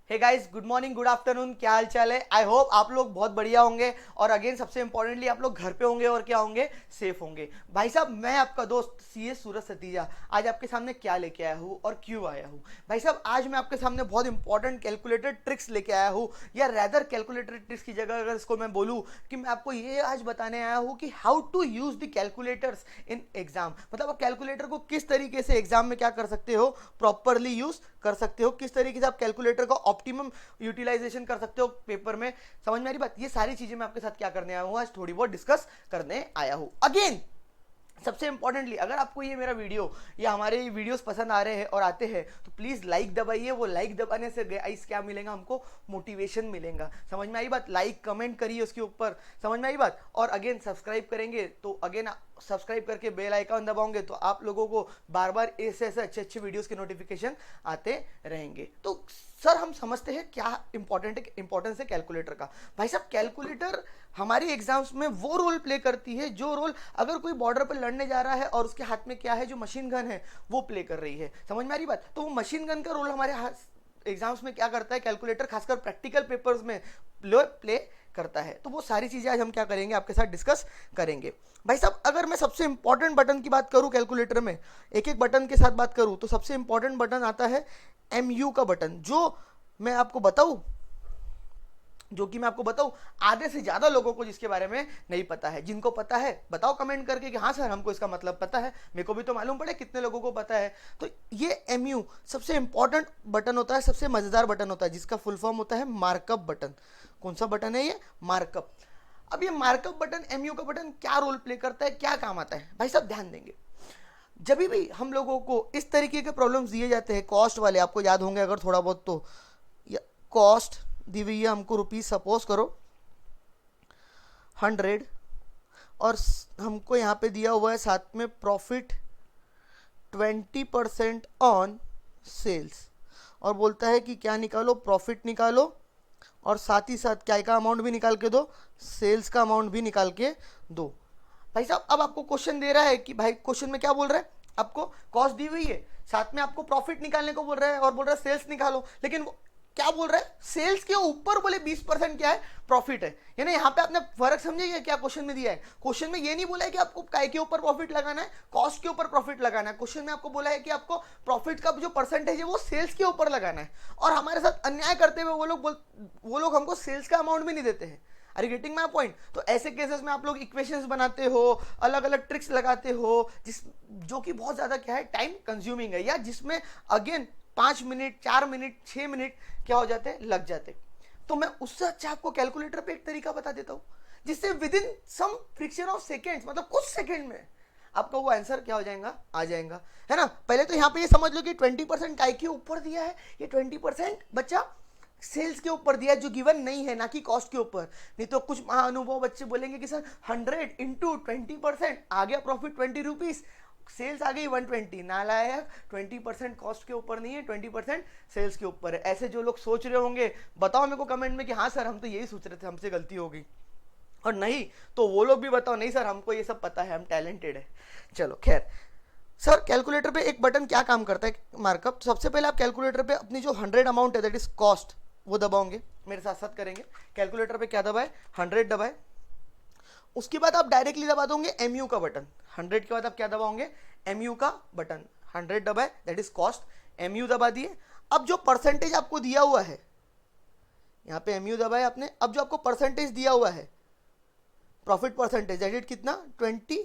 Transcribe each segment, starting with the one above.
हे guys, good morning, good afternoon, क्या हाल चाल है। आई होप आप लोग बहुत बढ़िया होंगे और अगेन सबसे इंपॉर्टेंटली आप लोग घर पे होंगे और क्या होंगे, सेफ होंगे। भाई साहब, मैं आपका दोस्त सीए सूरज सतीजा आज आपके सामने क्या लेके आया हूँ और क्यों आया हूँ। भाई साहब, आज मैं आपके सामने बहुत इंपॉर्टेंट कैलकुलेटर ट्रिक्स लेके आया हूँ, या रैदर कैलकुलेटर ट्रिक्स की जगह अगर इसको मैं बोलूँ कि मैं आपको ये आज बताने आया हूँ कि how to use the calculators in exam. मतलब आप कैलकुलेटर को किस तरीके से एग्जाम में क्या कर सकते हो, प्रॉपरली यूज कर सकते हो, किस तरीके से आप कैलकुलेटर का ऑप्टिमम यूटिलाइजेशन कर सकते हो पेपर में। समझ में आ रही बात। ये सारी चीजें मैं आपके साथ क्या करने आया हूँ, आज थोड़ी बहुत डिस्कस करने आया हूँ। अगेन सबसे इंपॉर्टेंटली, अगर आपको ये मेरा वीडियो या हमारे वीडियोस पसंद आ रहे हैं और आते हैं तो प्लीज लाइक दबाइए। वो लाइक दबाने से गाइस क्या मिलेगा, हमको मोटिवेशन मिलेगा। समझ में आई बात। लाइक कमेंट करिए उसके ऊपर। समझ में आई बात। और अगेन सब्सक्राइब करेंगे तो अगेन सब्सक्राइब करके बेल आइकन दबाओगे तो आप लोगों को बार बार ऐसे ऐसे अच्छे अच्छे वीडियोस के नोटिफिकेशन आते रहेंगे। तो सर, हम समझते हैं क्या इंपॉर्टेंस है कैलकुलेटर का। भाई साहब, कैलकुलेटर हमारी एग्जाम्स में वो रोल प्ले करती है जो रोल अगर कोई बॉर्डर पर लड़ने जा रहा है और उसके हाथ में क्या है, जो मशीन गन है, वो प्ले कर रही है। समझ में आ रही बात। तो वो मशीन गन का रोल हमारे एग्जाम्स में क्या करता है, कैलकुलेटर खासकर प्रैक्टिकल पेपर्स में प्ले करता है। तो वो सारी चीजें आज हम क्या करेंगे, आपके साथ डिस्कस करेंगे। भाई साहब, अगर मैं सबसे इंपॉर्टेंट बटन की बात करूं कैलकुलेटर में, एक एक बटन के साथ बात करूं, तो सबसे इंपॉर्टेंट बटन आता है MU का बटन, जो मैं आपको बताऊं मैं आपको बताऊं आधे से ज्यादा लोगों को जिसके बारे में नहीं पता है। जिनको पता है बताओ कमेंट करके कि हाँ सर, हमको इसका मतलब पता है। मेरे को भी तो मालूम पड़े कितने लोगों को पता है। तो ये MU सबसे इंपॉर्टेंट बटन होता है, सबसे मजेदार बटन होता है, जिसका फुल फॉर्म होता है मार्कअप बटन। कौन सा बटन है ये, मार्कअप। अब ये मार्कअप बटन, MU का बटन, क्या रोल प्ले करता है, क्या काम आता है। भाई साहब ध्यान देंगे, जब भी हम लोगों को इस तरीके के प्रॉब्लम्स दिए जाते हैं, कॉस्ट वाले, आपको याद होंगे अगर थोड़ा बहुत तो, कॉस्ट दी हुई है हमको रुपीज, सपोज करो 100, और हमको यहाँ पे दिया हुआ है साथ में प्रॉफिट 20% ऑन सेल्स, और बोलता है कि क्या निकालो, प्रॉफिट निकालो, और साथ ही साथ क्या का अमाउंट भी निकाल के दो, सेल्स का अमाउंट भी निकाल के दो। भाई साहब, अब आपको क्वेश्चन दे रहा है कि भाई क्वेश्चन में क्या बोल रहा है, आपको कॉस्ट दी हुई है, साथ में आपको प्रॉफिट निकालने को बोल रहा है और बोल रहा है सेल्स निकालो। लेकिन वो क्या बोल रहा है, सेल्स के ऊपर बोले 20% क्या है, प्रॉफिट है। यानी यहाँ पे आपने फर्क समझिए क्या क्वेश्चन में दिया है। क्वेश्चन में ये नहीं बोला है कि आपको काय के ऊपर प्रॉफिट लगाना है, कॉस्ट के ऊपर प्रॉफिट लगाना है। क्वेश्चन में आपको बोला है कि आपको प्रॉफिट का जो परसेंटेज है वो सेल्स के ऊपर लगाना है। और हमारे साथ अन्याय करते हुए वो लोग हमको सेल्स का अमाउंट भी नहीं देते हैं। Are you getting my point. तो ऐसे केसेस में आप लोग इक्वेशंस बनाते हो, अलग अलग ट्रिक्स लगाते हो, जो कि बहुत ज्यादा क्या है, टाइम कंज्यूमिंग है, या जिसमें अगेन 5 मिनट, 4 मिनट, 6 मिनट क्या हो जाते हैं, लग जाते। तो मैं उससे अच्छा आपको कैलकुलेटर पे एक तरीका बता देता हूं, जिससे within some fraction of seconds, मतलब कुछ सेकेंड में आपका वो आंसर क्या हो जाएगा, आ जाएगा। है ना। पहले तो यहाँ पे ये समझ लो कि 20% काय के ऊपर दिया है, ये 20% बच्चा सेल्स के ऊपर दिया है, जो गिवन नहीं है, ना कि कॉस्ट के ऊपर। नहीं तो कुछ महाअनुभव बच्चे बोलेंगे कि सर 100 इंटू 20%, आ गया प्रॉफिट 20 रुपीज, सेल्स आ गई 120। नालायक, 20% कॉस्ट के ऊपर नहीं है, 20% सेल्स के ऊपर है। ऐसे जो लोग सोच रहे होंगे, बताओ मेरे को कमेंट में कि हाँ सर, हम तो यही सोच रहे थे, हमसे गलती हो गई। और नहीं तो वो लोग भी बताओ, नहीं सर हमको ये सब पता है, हम टैलेंटेड है। चलो खैर, सर कैलकुलेटर पे एक बटन क्या काम करता है, मार्कअप। तो सबसे पहले आप कैलकुलेटर पे अपनी जो 100 अमाउंट है, दैट इज कॉस्ट, वो दबाओगे। मेरे साथ साथ करेंगे। कैलकुलेटर पे क्या दबाए, 100 दबाए। उसके बाद आप डायरेक्टली दबा दोगे MU का बटन। 100 के बाद आप क्या दबाओगे, MU का बटन। 100 दबाए, दैट इज कॉस्ट, MU दबा दिए। अब जो परसेंटेज आपको दिया हुआ है, यहाँ पे MU दबाए आपने, अब जो आपको परसेंटेज दिया हुआ है, प्रॉफिट परसेंटेज, दैट इज कितना, 20,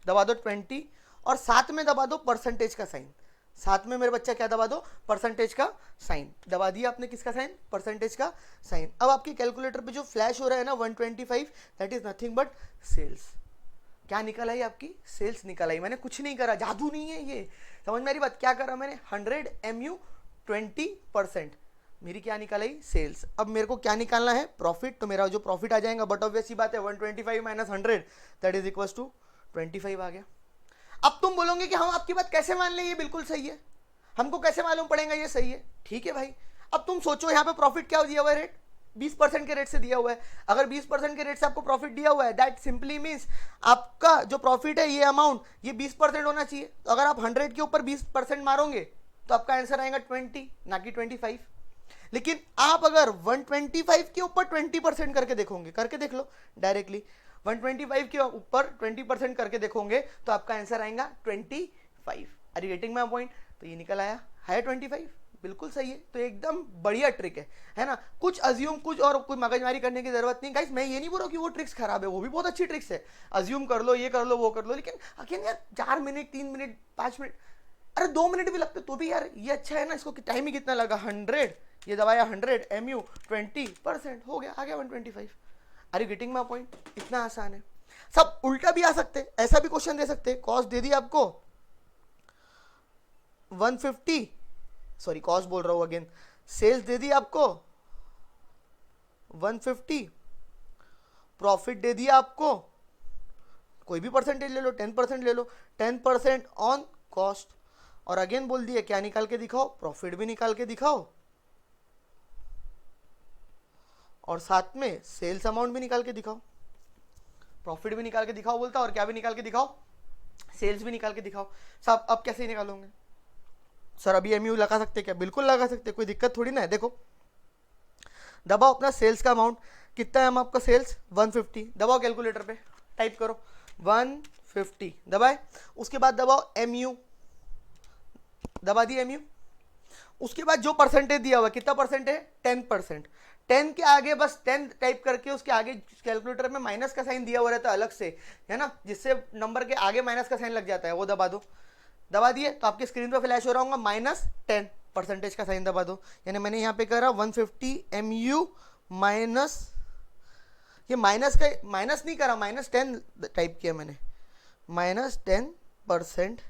दबा दो 20, और साथ में दबा दो परसेंटेज का साइन। साथ में मेरे बच्चा क्या दबा दो, परसेंटेज का साइन दबा दिया आपने। किसका साइन, परसेंटेज का साइन। अब आपके कैलकुलेटर पे जो फ्लैश हो रहा है ना 125, that is nothing but sales. क्या निकल आई आपकी, सेल्स निकल आई। मैंने कुछ नहीं करा, जादू नहीं है ये। समझ में आ रही बात। क्या करा मैंने, 100 MU 20%, मेरी क्या निकल आई, सेल्स। अब मेरे को क्या निकालना है, प्रॉफिट। तो मेरा जो प्रॉफिट आ जाएगा, बट ऑब्वियस सी बात है 125 minus 100 that is equal to 25 आ गया। अब तुम बोलोगे कि हम आपकी बात कैसे मान लें, ये बिल्कुल सही है, हमको कैसे मालूम पड़ेगा ये सही है। ठीक है भाई, अब तुम सोचो यहाँ पे प्रॉफिट क्या दिया हुआ है, रेट 20% के रेट से दिया हुआ है। अगर 20% के रेट से आपको प्रॉफिट दिया हुआ है, दैट सिंपली मीन्स आपका जो प्रॉफिट है, ये अमाउंट, ये 20% होना चाहिए। तो अगर आप 100 के ऊपर 20% मारोगे तो आपका आंसर आएगा 20, ना कि 25। लेकिन आप अगर 125 के ऊपर 20% करके देखोगे, करके देख लो डायरेक्टली, 125 के ऊपर 20% करके देखोगे तो आपका आंसर आएगा 25। Are you getting my point? तो ये निकल आया है 25, बिल्कुल सही है। तो एकदम बढ़िया ट्रिक है ना। कुछ अज्यूम, कुछ और कोई मगजमारी करने की जरूरत नहीं गाइस। मैं ये नहीं बोल रहा कि वो ट्रिक्स खराब है, वो भी बहुत अच्छी ट्रिक्स है। अज्यूम कर लो, ये कर लो, वो कर लो, लेकिन अगेन यार 4 मिनट, 3 मिनट, 5 मिनट, अरे 2 मिनट भी लगते तो भी यार ये अच्छा है ना। इसको टाइम ही कितना लगा, 100, ये दबाया 100 MU 20% हो गया, आ गया 125। Are you getting my point? इतना आसान है। सब उल्टा भी आ सकते, ऐसा भी क्वेश्चन दे सकते। कॉस्ट दे दी आपको 150, सॉरी कॉस्ट बोल रहा हूं अगेन, सेल्स दे दी आपको 150, प्रॉफिट दे दिया आपको, कोई भी परसेंटेज ले लो, 10% ले लो, 10% ऑन कॉस्ट, और अगेन बोल दिया क्या निकाल के दिखाओ, प्रॉफिट भी निकाल के दिखाओ, और साथ में सेल्स अमाउंट भी निकाल के दिखाओ। प्रॉफिट भी निकाल के दिखाओ बोलता, और क्या भी निकाल के दिखाओ, सेल्स भी निकाल के दिखाओ। सब अब कैसे निकालोगे सर? अभी एमयू लगा सकते क्या? बिल्कुल लगा सकते, कोई दिक्कत थोड़ी ना है। देखो दबाओ अपना सेल्स का अमाउंट, कितना है हम आपका सेल्स 150, दबाओ कैलकुलेटर पे, टाइप करो 150, दबाए। उसके बाद दबाओ एमयू, दबा दी एमयू। उसके बाद जो परसेंटेज दिया हुआ, कितना परसेंट है 10%, 10 के आगे बस 10 टाइप करके उसके आगे कैलकुलेटर में माइनस का साइन दिया हुआ रहता है अलग से, है ना, जिससे नंबर के आगे माइनस का साइन लग जाता है, वो दबा दो। दबा दिए तो आपके स्क्रीन पर फ्लैश हो रहा होगा -10, परसेंटेज का साइन दबा दो। यानी मैंने यहाँ पे करा 150 MU माइनस, ये माइनस का माइनस नहीं करा, -10 टाइप किया मैंने, -10%,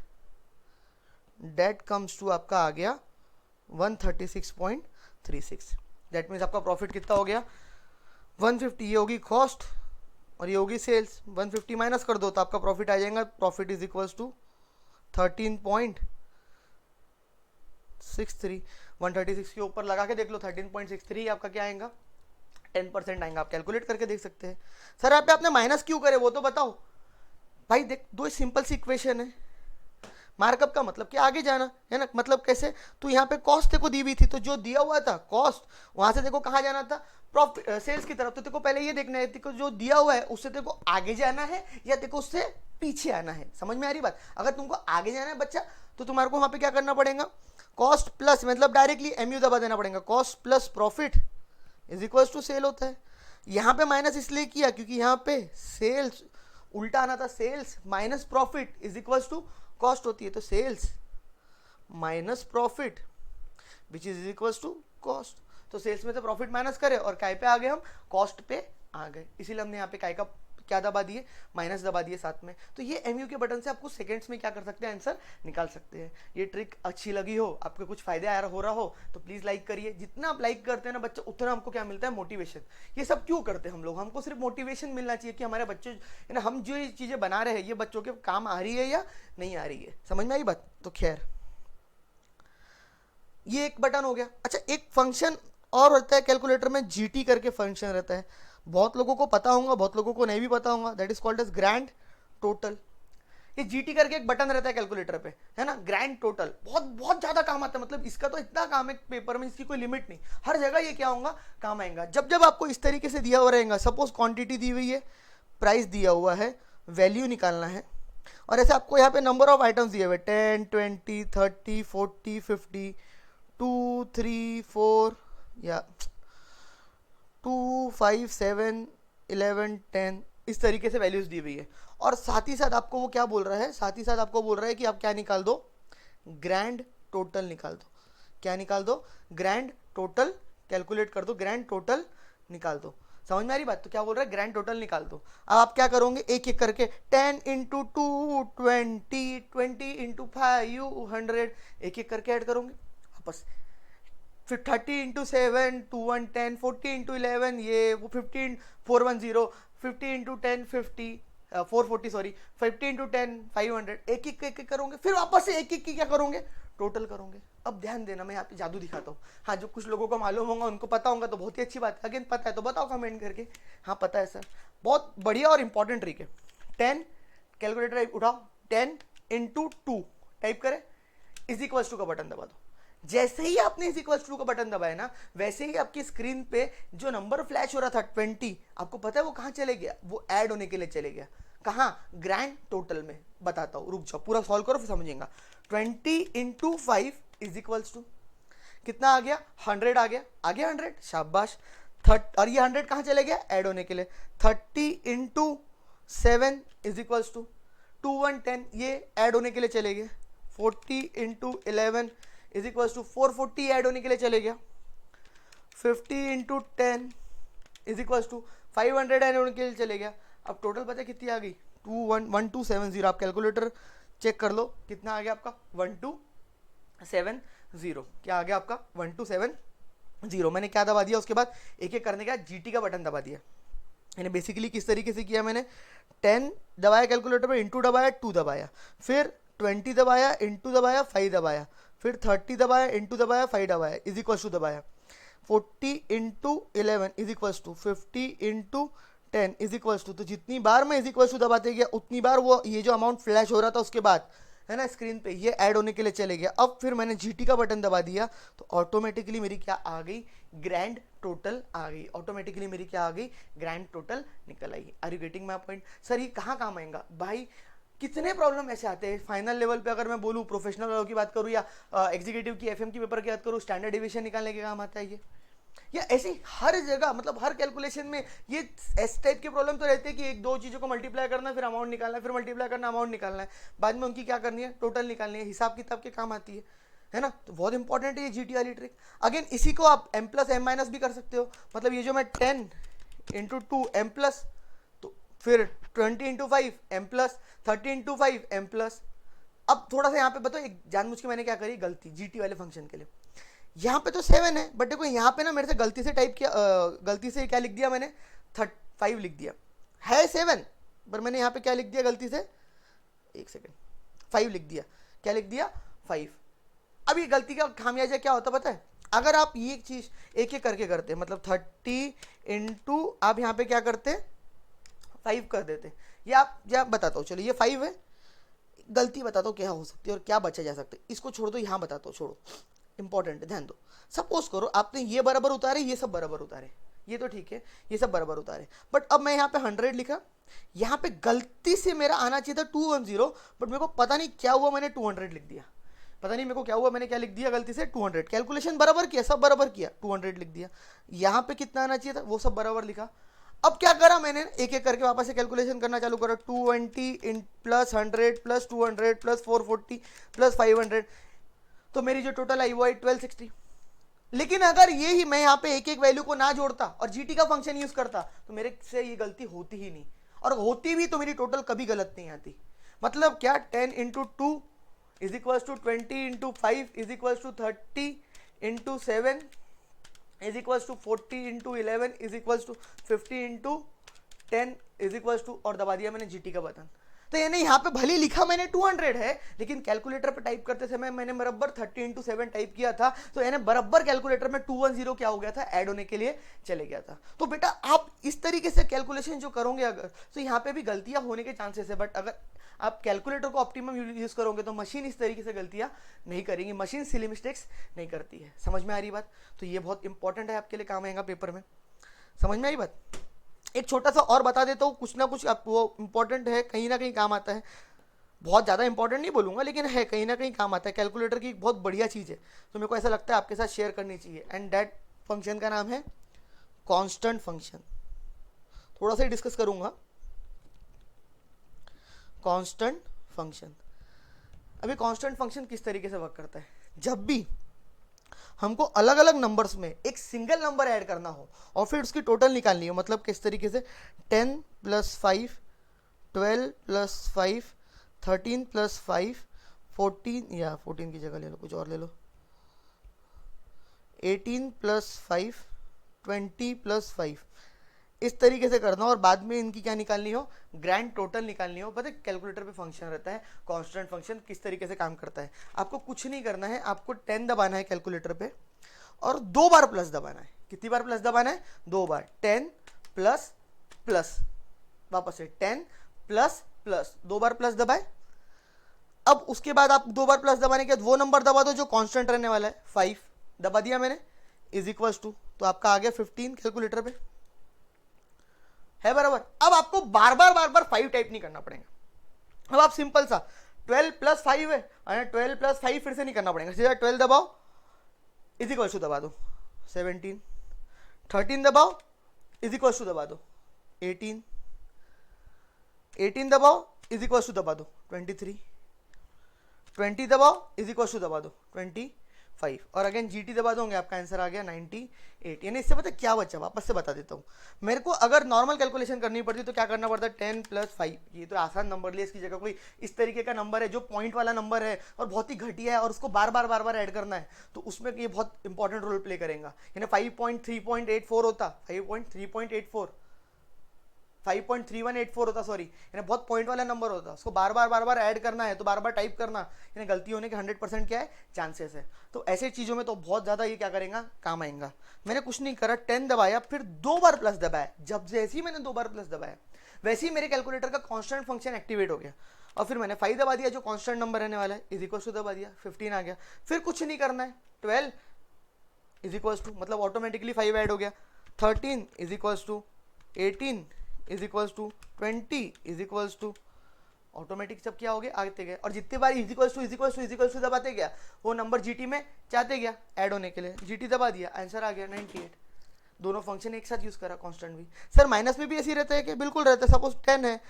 डेट कम्स टू आपका आ गया 136.36। दैट मीन्स आपका प्रॉफिट कितना हो गया 150, ये होगी कॉस्ट और ये होगी सेल्स, 150 माइनस कर दो तो आपका प्रॉफिट आ जाएगा। प्रॉफिट इज इक्वल्स टू 13.63, 136 के ऊपर लगा के देख लो, 13.63 आपका क्या आएगा, 10% आएगा। आप कैलकुलेट करके देख सकते हैं। सर यहाँ पे आपने माइनस क्यों करे वो तो बताओ भाई। देख दो सिंपल सी इक्वेशन है, मार्कअप का मतलब कि आगे जाना है ना। मतलब कैसे, तो यहाँ पे कॉस्ट तेको दी हुई थी, तो जो दिया हुआ था कॉस्ट, वहां से देखो कहाँ जाना था, प्रॉफिट सेल्स की तरफ। तो तेको पहले ये देखना है तेको जो दिया हुआ है उससे तेको आगे जाना है या तेको उससे पीछे आना है। समझ में आ रही बात? अगर तुमको आगे जाना है बच्चा तो तुम्हारे को वहां पे क्या करना पड़ेगा, कॉस्ट प्लस, मतलब डायरेक्टली एमयू दबा देना पड़ेगा, cost plus profit is equal to sale होता है। यहाँ पे माइनस इसलिए किया क्योंकि यहाँ पे सेल्स उल्टा आना था, sales minus profit is equal to cost होती है, तो sales minus profit which is equal to cost. तो सेल्स में से प्रॉफिट माइनस करे और काय पे आ गए हम, कॉस्ट पे आ गए, इसीलिए हमने यहाँ पे काय का क्या दबा दिए, माइनस दबा दिए साथ में। तो ये एमयू के बटन से आपको सेकंड्स में क्या कर सकते हैं, आंसर निकाल सकते हैं। ये ट्रिक अच्छी लगी हो, आपको कुछ फायदे आ रहा हो रहा हो तो प्लीज लाइक करिए। जितना आप लाइक करते हैं ना बच्चे, उतना हमको क्या मिलता है, मोटिवेशन। ये सब क्यों करते हैं हम लोग, हमको सिर्फ मोटिवेशन मिलना चाहिए कि हमारे बच्चे है ना, हम जो ये चीजें बना रहे हैं ये बच्चों के काम आ रही है या नहीं आ रही है। समझ में आई बात? तो खैर ये एक बटन हो गया। अच्छा एक फंक्शन और होता है कैलकुलेटर में, जीटी करके फंक्शन रहता है, बहुत लोगों को पता होगा, बहुत लोगों को नहीं भी पता होगा, that is called as grand total. ये जीटी करके एक बटन रहता है कैलकुलेटर पे, है ना, ग्रैंड टोटल, बहुत बहुत ज्यादा काम आता है। मतलब इसका तो इतना काम है पेपर में, इसकी कोई लिमिट नहीं, हर जगह ये क्या होगा, काम आएगा। जब जब आपको इस तरीके से दिया हुआ रहेगा, सपोज क्वांटिटी दी हुई है, प्राइस दिया हुआ है, वैल्यू निकालना है, और ऐसे आपको यहाँ पे नंबर ऑफ आइटम्स दिए हुए 10, 20, 30, 40, 50, 2, 3, 4 या 2, 5, 7, 11, 10, इस तरीके से वैल्यूज दी हुई है। और साथ ही साथ आपको वो क्या बोल रहा है, साथ ही साथ आपको बोल रहा है कि आप क्या निकाल दो, ग्रैंड टोटल निकाल दो। क्या निकाल दो, ग्रैंड टोटल, कैलकुलेट कर दो, ग्रैंड टोटल निकाल दो। समझ में आ रही बात? तो क्या बोल रहा है, ग्रैंड टोटल निकाल दो। अब आप क्या करोगे, एक एक करके 10 इंटू 2 20, 20 इंटू 5 100, एक एक करके ऐड करोगे वापस। फिर 30 इंटू 7 2110, 40 इंटू 11 ये वो 15 410, 50 इंटू 10 50, 440 सॉरी, 50 इंटू 10 500, एक एक करोगे, फिर वापस से एक एक की क्या करोगे, टोटल करोगे। अब ध्यान देना, मैं यहाँ पे जादू दिखाता हूँ। हाँ जो कुछ लोगों को मालूम होगा, उनको पता होगा तो बहुत ही अच्छी बात है। अगेन पता है तो बताओ कमेंट करके, हाँ पता है सर, बहुत बढ़िया और इंपॉर्टेंट ट्रिक है। 10 कैलकुलेटर उठाओ, 10 इंटू 2 टाइप करें, इज इक्वल्स टू का बटन दबा दो। जैसे ही आपने इज इक्वल टू का बटन दबाया ना, वैसे ही आपकी स्क्रीन पे जो नंबर फ्लैश हो रहा था 20, आपको पता है वो कहाँ चले गया? वो ऐड होने के लिए चले गया। कहाँ? ग्रैंड टोटल में। बताता हूँ, रुक जाओ, पूरा सॉल्व करो फिर समझेंगे। 20 इंटू 5 इज इक्वल्स टू कितना आ गया? 100 आ गया। आ गया 100, शाबाश। और ये 100 कहाँ चले गया? ऐड होने के लिए। 30 इंटू 7 इज इक्वल्स टू 2110, ये ऐड होने के लिए चले गए। 40 into 11 is equals to 440, add होने के लिए चले गया। 50 into 10 is equals to 500, add होने के लिए चले गया। अब टोटल पता कितनी आ गई? 1270। आप कैलकुलेटर चेक कर लो कितना आ गया आपका? 1270। क्या आ गया आपका? 1270। मैंने क्या दबा दिया उसके बाद? एक एक करने का जीटी का बटन दबा दिया। यानी बेसिकली किस तरीके से किया मैंने? 10 दबाया कैलकुलेटर पर, इंटू दबाया, 2 दबाया, फिर 20 दबाया, इंटू दबाया, 5 दबाया, फिर 30 दबाया, इंटू दबाया, 5 दबाया, इज इक्वल टू दबाया। 40 into 11 is equal to 50 into 10 is equal to, तो जितनी बार मैं इज इक्वल टू दबाते गया उतनी बार वो ये जो अमाउंट फ्लैश हो रहा था उसके बाद, है ना, स्क्रीन पे, ये ऐड होने के लिए चले गया। अब फिर मैंने जीटी का बटन दबा दिया तो ऑटोमेटिकली मेरी क्या आ गई? ग्रैंड टोटल आ गई। ऑटोमेटिकली मेरी क्या आ गई? ग्रैंड टोटल निकल आई। Are you getting my point? Sir ये कहाँ काम आएगा भाई? कितने प्रॉब्लम ऐसे आते हैं फाइनल लेवल पे। अगर मैं बोलूँ प्रोफेशनल लेवल की बात करूँ या एग्जीक्यूटिव की, एफएम की पेपर की बात करूँ, स्टैंडर्ड डिविजन निकालने के काम आता है ये। या ऐसी हर जगह, मतलब हर कैलकुलेशन में ये एस टाइप के प्रॉब्लम तो रहते हैं कि एक दो चीज़ों को मल्टीप्लाई करना, फिर अमाउंट निकालना है, फिर मल्टीप्लाई करना, अमाउंट निकालना है, बाद में उनकी क्या करनी है? टोटल निकालनी है। हिसाब किताब के काम आती है ना। तो बहुत इंपॉर्टेंट है ये जीटी वाली ट्रिक। अगेन इसी को आप m प्लस एम माइनस भी कर सकते हो। मतलब ये जो मैं 10 इंटू 2 एम प्लस, तो फिर 20 into 5 M plus, 30 into 5 M plus. अब थोड़ा सा यहाँ पे बताओ, एक जानबूझ के मैंने क्या करी गलती जीटी वाले फंक्शन के लिए। यहाँ पे तो 7 है, बट देखो यहाँ पे ना मेरे से गलती से टाइप किया, गलती से क्या लिख दिया मैंने? 5 लिख दिया है 7, पर मैंने यहाँ पे क्या लिख दिया गलती से? एक सेकेंड, 5 लिख दिया। क्या लिख दिया? 5। अब ये गलती का खामियाजा क्या होता पता है? अगर आप ये चीज एक एक करके करते, मतलब 30 इंटू, आप यहाँ पे क्या करते? 5 कर देते। ये आप बताता हूँ, चलो ये 5 है। गलती बताता हूँ क्या हो सकती है और क्या बचा जा सकता है। इसको छोड़ दो, यहाँ बताता हूँ, छोड़ो, इंपॉर्टेंट है, ध्यान दो। सपोज करो आपने ये बराबर उतारे, ये सब बराबर उतारे, ये तो ठीक है, ये सब बराबर उतारे, बट अब मैं यहाँ पे 100 लिखा। यहाँ पे गलती से मेरा आना चाहिए था 210, बट मेरे को पता नहीं क्या हुआ, मैंने 200 लिख दिया। पता नहीं मेरे को क्या हुआ, मैंने क्या लिख दिया गलती से? 200। कैलकुलेशन बराबर किया, सब बराबर किया, 200 लिख दिया। यहाँ पे कितना आना चाहिए था? वो सब बराबर लिखा। अब क्या करा मैंने? एक एक करके वापस से कैलकुलेशन करना चालू करा। 220 in plus 100 plus 200 plus 440 plus 500, तो मेरी जो टोटल आई वो आई 1260। लेकिन अगर ये ही मैं यहाँ पे एक एक वैल्यू को ना जोड़ता और जीटी का फंक्शन यूज करता तो मेरे से ये गलती होती ही नहीं, और होती भी तो मेरी टोटल कभी गलत नहीं आती। मतलब क्या? 10 into 2 is equal to 20 into 5 is equal to 30 into 7 is equal to 40 into 11 is equal to 50 into 10 is equal to, और दबा दिया मैंने जीटी का बटन। तो यानी यहाँ पे भले लिखा मैंने 200 है, लेकिन कैलकुलेटर पे टाइप करते समय मैंने बराबर 30 इंटू 7 टाइप किया था, तो यानी बराबर कैलकुलेटर में 210 क्या हो गया था? ऐड होने के लिए चले गया था। तो बेटा आप इस तरीके से कैलकुलेशन जो करोगे अगर, तो यहाँ पे भी गलतियां होने के चांसेस है, बट अगर आप कैलकुलेटर को ऑप्टिमम यूज करोगे तो मशीन इस तरीके से गलतियां नहीं करेंगी, मशीन सिली मिस्टेक्स नहीं करती है। समझ में आ रही बात? तो ये बहुत इंपॉर्टेंट है, आपके लिए काम आएगा पेपर में। समझ में आई बात? एक छोटा सा और बता देता हूँ, कुछ ना कुछ वो इंपॉर्टेंट है, कहीं ना कहीं काम आता है। बहुत ज़्यादा इंपॉर्टेंट नहीं बोलूँगा, लेकिन है, कहीं ना कहीं काम आता है। कैलकुलेटर की बहुत बढ़िया चीज़ है, तो मेरे को ऐसा लगता है आपके साथ शेयर करनी चाहिए। एंड दैट फंक्शन का नाम है कांस्टेंट फंक्शन। थोड़ा सा ही डिस्कस करूँगा कांस्टेंट फंक्शन। अभी कांस्टेंट फंक्शन किस तरीके से वर्क करता है? जब भी हमको अलग अलग नंबर्स में एक सिंगल नंबर ऐड करना हो और फिर उसकी टोटल निकालनी हो, मतलब किस तरीके से? 10 प्लस 5, 12 प्लस 5, 13 प्लस 5, 14, या 14 की जगह ले लो, कुछ और ले लो, 18 प्लस 5, 20 प्लस 5, इस तरीके से करना हो, और बाद में इनकी क्या निकालनी हो? ग्रैंड टोटल निकालनी हो। पता है कैलकुलेटर पे फंक्शन रहता है कांस्टेंट फंक्शन, किस तरीके से काम करता है? आपको कुछ नहीं करना है, आपको 10 दबाना है कैलकुलेटर पे और 2 बार प्लस दबाना है। कितनी बार प्लस दबाना है? 2 बार। 10 प्लस प्लस, वापस से 10 प्लस प्लस, 2 बार प्लस दबाए अब उसके बाद आप 2 बार प्लस दबाने के बाद वो नंबर दबा दो जो कांस्टेंट रहने वाला है, 5 दबा दिया मैंने, इज इक्वल्स टू, तो आपका आ गया 15 कैलकुलेटर पे है बराबर। अब आपको बार बार 5 टाइप नहीं करना पड़ेगा। अब आप सिंपल सा 12 प्लस 5 है, 12 प्लस 5 फिर से नहीं करना पड़ेगा, सीधा 12 दबाओ इज इक्वल्स टू दबा दो 17, 13 दबाओ इज इक्वल्स टू दबा दो 18, 18 दबाओ इज इक्वल्स टू दबा दो 23, 20 दबाओ इज इक्वल्स टू दबा दो 25 और अगेन जीटी दबा दोगे, आपका आंसर आ गया 98। यानी इससे पता क्या बचा, वापस से बता देता हूँ। मेरे को अगर नॉर्मल कैलकुलेशन करनी पड़ती तो क्या करना पड़ता है, 10 प्लस 5, ये तो आसान नंबर लिया, इसकी जगह कोई इस तरीके का नंबर है जो पॉइंट वाला नंबर है और बहुत ही घटिया है और उसको बार बार ऐड करना है, तो उसमें ये बहुत इंपॉर्टेंट रोल प्ले करेगा। यानी 5.3.84 होता, 5.3.84 5.3184 होता, सॉरी, यानी बहुत पॉइंट वाला नंबर होता, उसको बार बार ऐड करना है तो बार बार टाइप करना, यानी गलती होने के 100% क्या है, चांसेस है। तो ऐसे चीज़ों में तो बहुत ज़्यादा ये क्या करेगा, काम आएगा। मैंने कुछ नहीं करा, 10 दबाया, फिर 2 बार प्लस दबाया, जब जैसे ही मैंने 2 बार प्लस दबाया वैसे ही मेरे कैलकुलेटर का कॉन्स्टेंट फंक्शन एक्टिवेट हो गया और फिर मैंने 5 दबा दिया जो कॉन्स्टेंट नंबर रहने वाला है, इज इक्वल्स टू दबा दिया, 15 आ गया। फिर कुछ नहीं करना है, 12 इज इक्वल्स टू, मतलब ऑटोमेटिकली 5 ऐड हो गया, 13 is equals to 18 is equals to 20 is equals to, automatic सब क्या हो गया, आते गए और जितने बार is equals to is equals to is equals to दबाते गया वो नंबर जीटी में चाहते गया ऐड होने के लिए, जीटी दबा दिया, आंसर आ गया 98। दोनों फंक्शन एक साथ यूज करा, कांस्टेंट भी। सर माइनस में भी ऐसे ही रहता है कि, बिल्कुल रहता है। सपोज 10 है,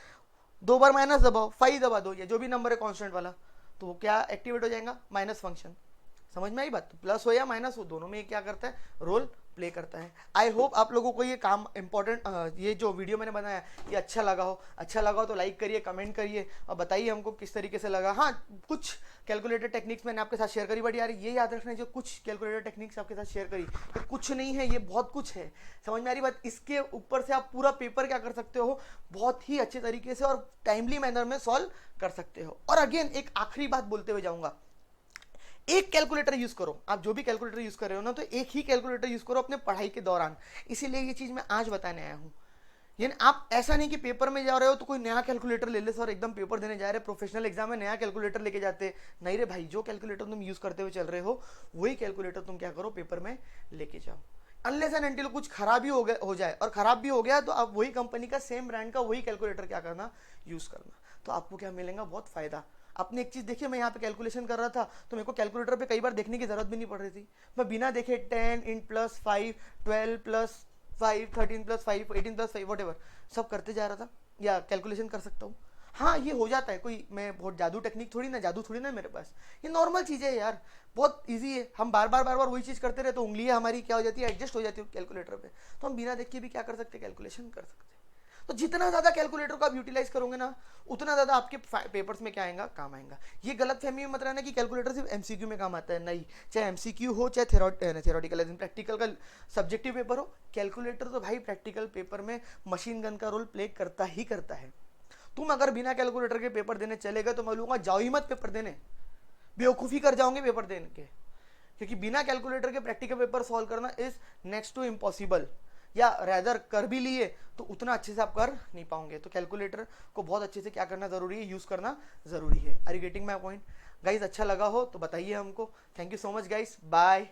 2 बार माइनस दबाओ, 5 दबा दो, या जो भी नंबर है कांस्टेंट वाला, तो वो क्या एक्टिवेट हो जाएगा, माइनस फंक्शन। समझ में आई बात, तो प्लस हो या माइनस हो दोनों में ये क्या करता है, रोल प्ले करता है। आई होप आप लोगों को ये काम इंपॉर्टेंट, ये जो वीडियो मैंने बनाया ये अच्छा लगा हो तो लाइक करिए, कमेंट करिए और बताइए हमको किस तरीके से लगा। हाँ, कुछ कैलकुलेटर टेक्निक्स मैंने आपके साथ शेयर करी, बट यार ये याद रखना है जो कुछ कैलकुलेटर टेक्निक्स आपके साथ शेयर करी ये कुछ नहीं है, ये बहुत कुछ है। समझ में आ रही बात, इसके ऊपर से आप पूरा पेपर क्या कर सकते हो, बहुत ही अच्छे तरीके से और टाइमली मैनर में सॉल्व कर सकते हो। और अगेन एक आखिरी बात बोलते हुए जाऊंगा, एक कैलकुलेटर यूज करो, आप जो भी कैलकुलेटर यूज कर रहे हो ना, तो एक ही कैलकुलेटर यूज करो अपने पढ़ाई के दौरान। इसीलिए ये चीज मैं आज बताने आया हूँ। यानी आप ऐसा नहीं कि पेपर में जा रहे हो तो कोई नया कैलकुलेटर ले ले, सर एकदम पेपर देने जा रहे हैं, प्रोफेशनल एग्जाम में नया कैलकुलेटर लेके जाते, नहीं रे भाई, जो कैलकुलेटर तुम यूज करते हुए चल रहे हो वही कैलकुलेटर तुम क्या करो, पेपर में लेके जाओ। अनलेस एंड अनटिल कुछ खराब भी हो जाए, और खराब भी हो गया तो आप वही कंपनी का सेम ब्रांड का वही कैलकुलेटर क्या करना, यूज करना, तो आपको क्या मिलेगा, बहुत फायदा। आपने एक चीज देखिए, मैं यहाँ पे कैलकुलेशन कर रहा था तो मेरे को कैलकुलेटर पे कई बार देखने की जरूरत भी नहीं पड़ रही थी, मैं बिना देखे 10 इन प्लस 5, 12 प्लस 5, 13 प्लस 5, 18 प्लस 5, वट सब करते जा रहा था, या कैलकुलेशन कर सकता हूँ। हाँ, ये हो जाता है, कोई मैं बहुत जादू थोड़ी ना मेरे पास, ये नॉर्मल चीज़ है यार, बहुत इजी है। हम बार बार वही चीज़ करते रहे तो उंगलियां हमारी क्या हो जाती है, एडजस्ट हो जाती है कैलकुलेटर पे, तो हम बिना देख के भी क्या कर सकते हैं, कैलकुलेशन कर सकते हैं। तो जितना ज़्यादा कैलकुलेटर को आप यूटिलाइज करोगे ना, उतना ज़्यादा आपके पेपर्स में क्या आएगा, काम आएगा। ये गलत फहमी में मत रहना कि कैलकुलेटर सिर्फ एमसीक्यू में काम आता है, नहीं, चाहे एमसीक्यू हो चाहे थ्योरेटिकल प्रैक्टिकल का सब्जेक्टिव पेपर हो, कैलकुलेटर तो भाई प्रैक्टिकल पेपर में मशीन गन का रोल प्ले करता ही करता है। तुम अगर बिना कैलकुलेटर के पेपर देने चले गए तो मैं बोलूँगा जाओ ही मत पेपर देने, बेवकूफ़ी कर जाओगे पेपर देने के, क्योंकि बिना कैलकुलेटर के प्रैक्टिकल पेपर सॉल्व करना इज नेक्स्ट टू इम्पॉसिबल, या रैदर कर भी लिए तो उतना अच्छे से आप कर नहीं पाओगे। तो कैलकुलेटर को बहुत अच्छे से क्या करना जरूरी है, यूज करना जरूरी है। Are you getting my point guys? अच्छा लगा हो तो बताइए हमको। Thank you so much guys, bye.